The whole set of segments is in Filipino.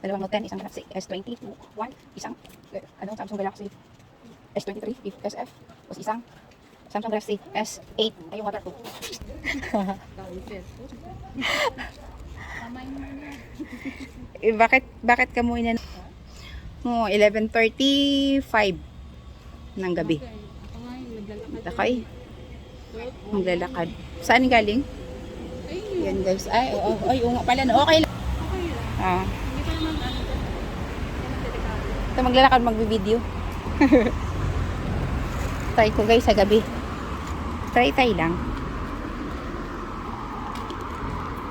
Dalawang Note 10, isang Galaxy S21, isang Samsung Galaxy S23 SF, tapos isang Samsung Galaxy S8 ay yung waterproof. bakit ka mo inan? 11:35 ng gabi. Okay. Maglalakad. Saan galing? Yan guys. Ay, oo nga pala. Okay lang. Ah. Ito maglalakad, magbi-video. Try ko guys sa gabi. Try lang.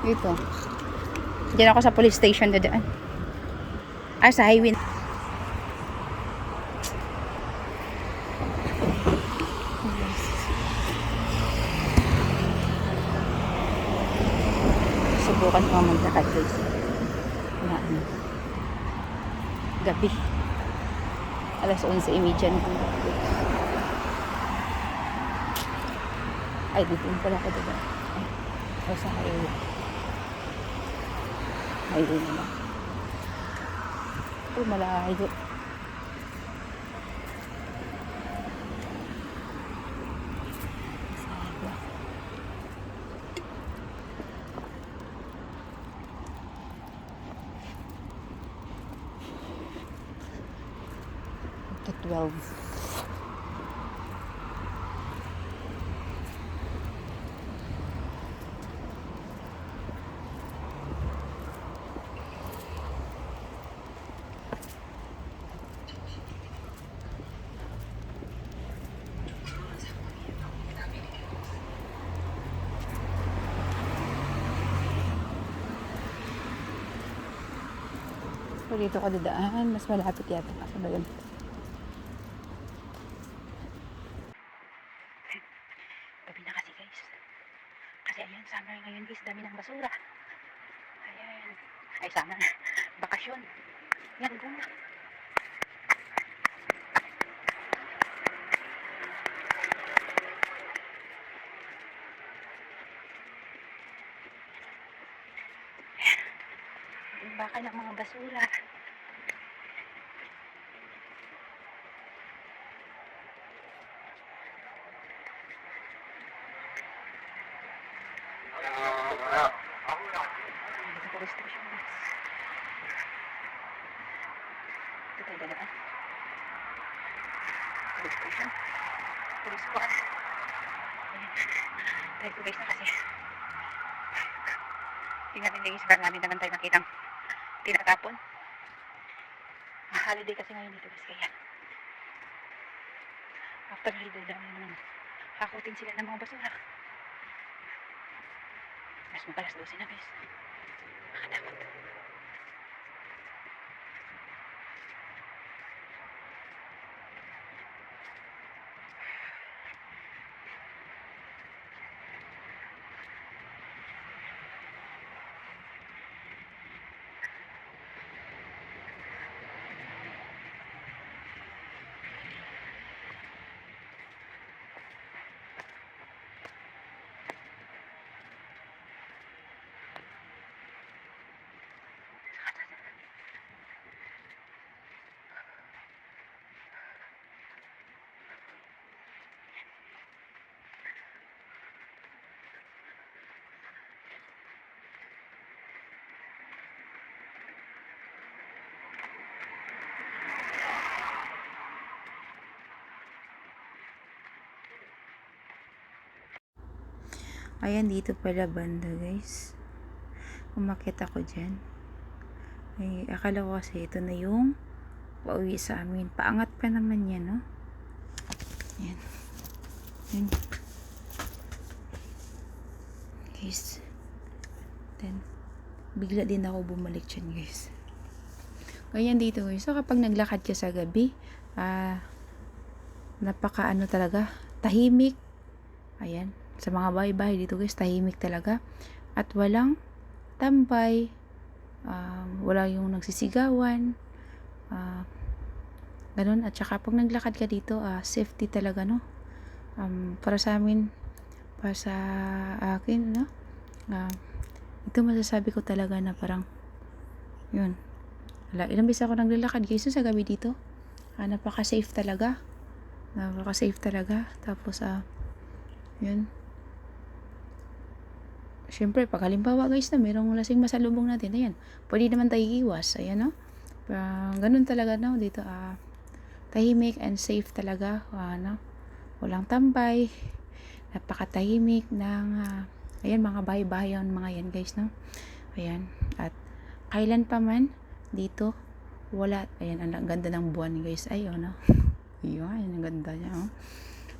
Ito. Diyan ako sa police station dadaan. Sa highway. Subukan ko maglakad guys. Wala na. Gabi. Alas 11:30 na. Ay, dito pala ako diba? Ay, sa highway. Highway na lang. Malayo. To 12. So, dito ko dadaan. Mas malapit yata. Kasi ba yun? Gabi na kasi guys. Kasi ayan, summer ngayon guys. Dami ng basura. Ayan. Ay, summer. Bakasyon. Yan, guma. Baka ng mga basura. Dito police station guys. Ito tayo dadaan. Police station. Police squad. Tayo ko guys na kasi. Tingnan din guys. Baka namin naman tayo nakitang tinatapon. Holiday kasi ngayon dito guys. Kaya after holiday dami naman hakutin sila ng mga basura. Mas mapalas 12 na guys. Nakatakot. Ayan, dito pala banda guys. Umakyat ako dyan. Ay, akala ko kasi ito na yung pauwi sa amin. Paangat pa naman yan, no? Ayan. Ayan. Guys. Then, bigla din ako bumalik dyan guys. Ganyan dito guys. So, kapag naglakad ka sa gabi, napaka ano talaga, tahimik. Ayan. Sa mga bahay-bahay dito guys, tahimik talaga. At walang tambay. Wala yung nagsisigawan. Ganun. At saka pag naglakad ka dito, safety talaga, no? Para sa amin, para sa akin, no? Ito masasabi ko talaga na parang, yun, Wala, ilang beses ako naglalakad guys sa gabi dito. Napaka-safe talaga. Napaka-safe talaga. Tapos, yun. Siyempre, pag halimbawa guys na merong lasing masalubong natin, ayan, pwede naman tayo iwas. Ayan, no? Ganun talaga, no? Dito, tahimik and safe talaga. No? Walang tambay. Napakatahimik ng, ayan, mga bahay-bahay yung mga yan guys, no? Ayan. At, kailan pa man, dito, wala. Ayan, ang ganda ng buwan guys. Ay, no? Ayan, ang ganda niya, oh.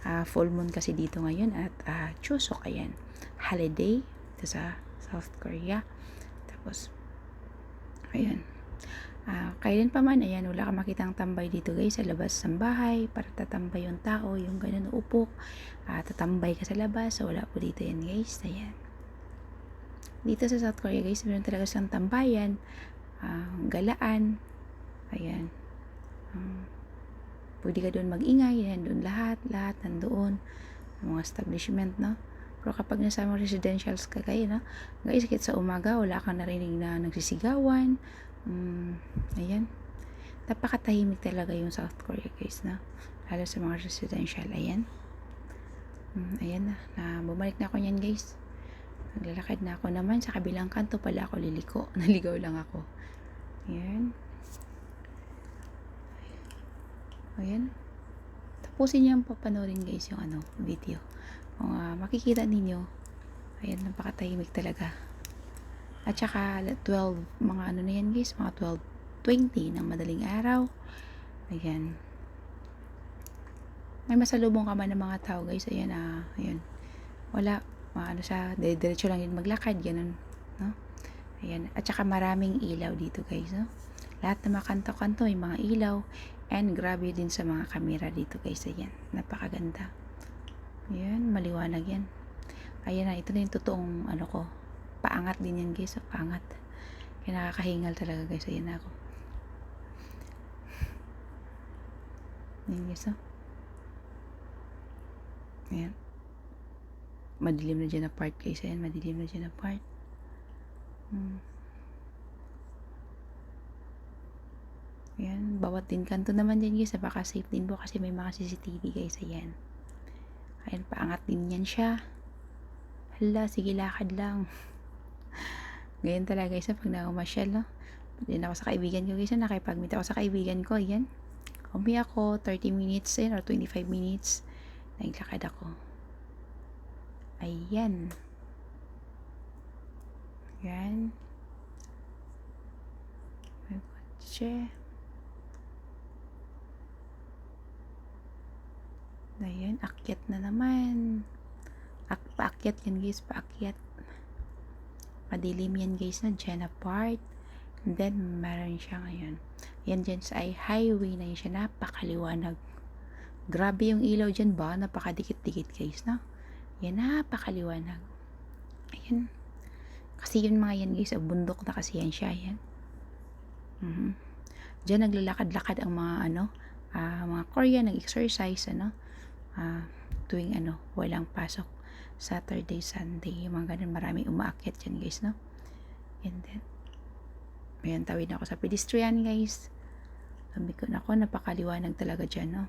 Full moon kasi dito ngayon at Chuseok, ayan, holiday ito sa South Korea. Tapos ayan, kailan pa man, ayan, wala ka makitang tambay dito guys sa labas ng bahay, para tatambay yung tao, yung ganun upo, tatambay ka sa labas. So wala po dito yan guys. Ayan, dito sa South Korea guys, meron talaga siyang tambayan, galaan. Ayan, pwede ka doon mag-ingay, yan doon lahat nandoon, mga establishment, no? Pero kapag nasa mga residentials ka kayo, no? Guys, kahit sa umaga, wala kang narinig na nagsisigawan. Ayan. Napakatahimik talaga yung South Korea guys, no? Lalo sa mga residential, ayan. Ayan na, bumalik na ako niyan guys. Naglalakad na ako naman, sa kabilang kanto pala ako liliko. Naligaw lang ako. Ayan. Ayan. Tapusin niyo ang papanorin guys yung video. Kung makikita ninyo, ayan, napakatahimik talaga. At saka 12, mga na yan guys, mga 12:20 ng madaling araw. Ayan. May masalubong ka man ng mga tao guys. Ayan, ayan. Wala, siya, diretso lang yun maglakad, ganun, no? Ayan. At saka maraming ilaw dito guys, no? Lahat ng mga kanto-kanto may mga ilaw. And grabe din sa mga camera dito guys. Ayan, napakaganda. Ayan, maliwanag yan. Ayan na, ito na yung totoong ko. Paangat din yan guys. Paangat. Kaya nakakahingal talaga guys. Ayan na ako. Ayan guys, ayan. Madilim na dyan na part guys. Ayan, madilim na dyan na part. Ayan, bawat din kanto naman dyan guys, napaka-safe din po kasi may mga CCTV guys. Ayan. Ayan, paangat din yan siya. Hala, sige, lakad lang. Ganyan talaga guys, pag nakamasyal, no? Din ako sa kaibigan ko guys, nakipag-meet ako sa kaibigan ko. Ayan. Umi ako, 30 minutes or 25 minutes. Naglakad ako. Ayan. Ayan. May kotse. Ayan, akyat na naman. Paakyat yan guys, paakyat. Madilim yan guys na dyan na part. And then, meron siya ngayon. Yan dyan sa highway na yun siya. Napakaliwanag. Grabe yung ilaw dyan ba? Napakadikit-dikit guys, no? Yan, napakaliwanag. Ayan. Kasi yun mga yan guys, bundok na kasi yan siya. Yan. Dyan naglalakad-lakad ang mga mga Korean, nag-exercise, tuwing walang pasok, Saturday, Sunday, yung mga ganun, marami umaakyat dyan guys, no? And then, ayan, tawid ako sa pedestrian guys. Lumikon ako, napakaliwanag talaga dyan, no?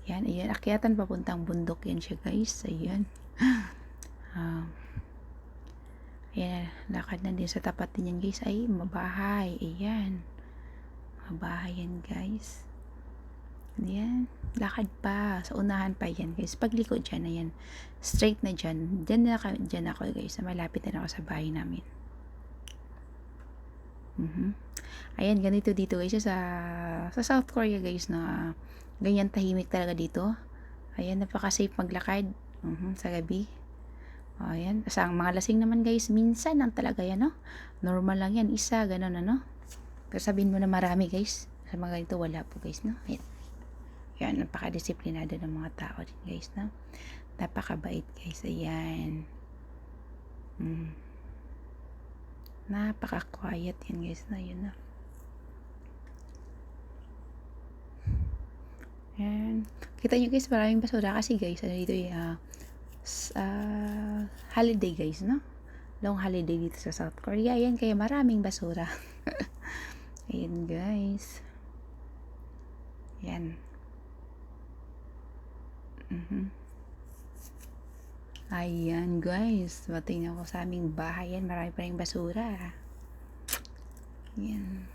Ayan, ayan, akyatan papuntang bundok yan siya guys. Ayan. Ayan, lakad na din sa tapat din yan guys. Ay, mabahay. Ayan. Mabahay yan guys. Ayan, lakad pa. Sa unahan pa yan guys. Pagliko dyan, ayan. Straight na dyan. Dyan ako guys. Malapit na ako sa bahay namin. Ayan, ganito dito guys. Sa South Korea guys, na ganyan tahimik talaga dito. Ayan, napaka-safe maglakad. Sa gabi. Ayan. Sa mga lasing naman guys, minsan lang talaga yan, no? Normal lang yan. Isa, ganun, Pero sabihin mo na marami guys. Sa mga ganito, wala po guys, no? Ayan. Yan, napaka-disiplinado ng mga tao din guys, no? Napakabait guys. Ayan. Napaka-quiet yan guys, na yun, no? Ayan. Kita nyo guys, maraming basura kasi guys, dito yung holiday guys, no? Long holiday dito sa South Korea. Ayan, kaya maraming basura. Ayan guys. Ayan. Ayan guys. Matingnan ko sa aming bahay yan. Marami pa rin basura. Ayan.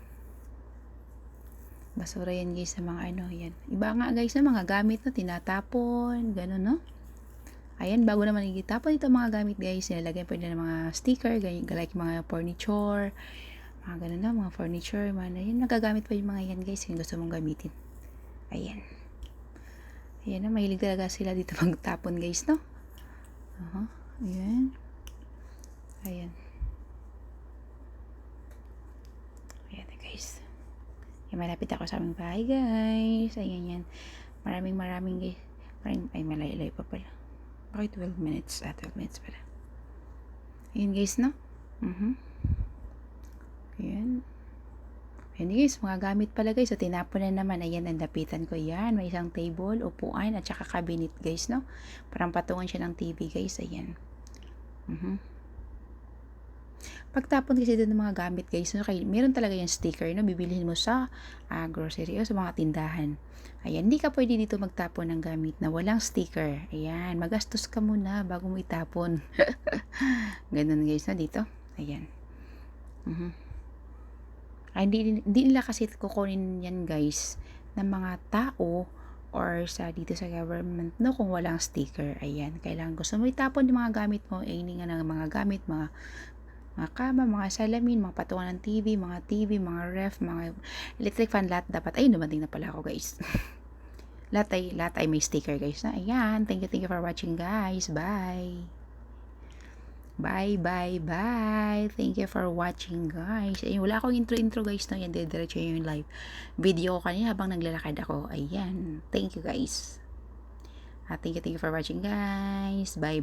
Basura yan guys sa mga ano. Yan. Iba nga guys na mga gamit na tinatapon. Ganun no. Ayan. Bago naman itapon ito mga gamit guys. Nilalagyan pa nila ng mga sticker. Like mga furniture. Mga ganun na. Mga furniture. Mga yan. Nagagamit pa yung mga yan guys. Yung gusto mong gamitin. Ayan. Ayan na. Mahilig talaga sila dito magtapon guys no. Ayan. Ayan. Ayan na guys. Ayan, malapit ako sa aming bahay guys. Ayan yan. Maraming guys. Ay, malay pa pala. Bakit 12 minutes? 12 minutes pala. Ayan guys, no? Ayan. Ayan guys, mga gamit pala guys. So, tinapon na naman. Ayan, ang lapitan ko yan. May isang table, upuan, at saka cabinet guys, no? Parang patungan siya ng TV guys. Ayan. Pagtapon kasi doon ng mga gamit guys, no? Meron talaga yung sticker, no? Bibilihin mo sa grocery o sa mga tindahan. Ayan, hindi ka pwede dito magtapon ng gamit na walang sticker. Ayan, magastos ka muna bago mo itapon. Ganun guys, na dito. Ayan. Ay, hindi nila kasi kukunin yan guys ng mga tao or sa dito sa government no kung walang sticker. Ayan, kailangan gusto mo itapon yung mga gamit mo, nga ng mga gamit, mga kama, mga salamin, mga patungan ng TV, mga ref, mga electric fan, lahat dapat. Ay, dumating na pala ako guys. lahat ay may sticker guys na. Ayan, thank you for watching guys. Bye. Thank you for watching guys. Ayun, wala akong intro guys no. Yan, diretso yung live video ko kanina habang naglalakad ako. Ayan. Thank you guys. Thank you for watching guys. Bye.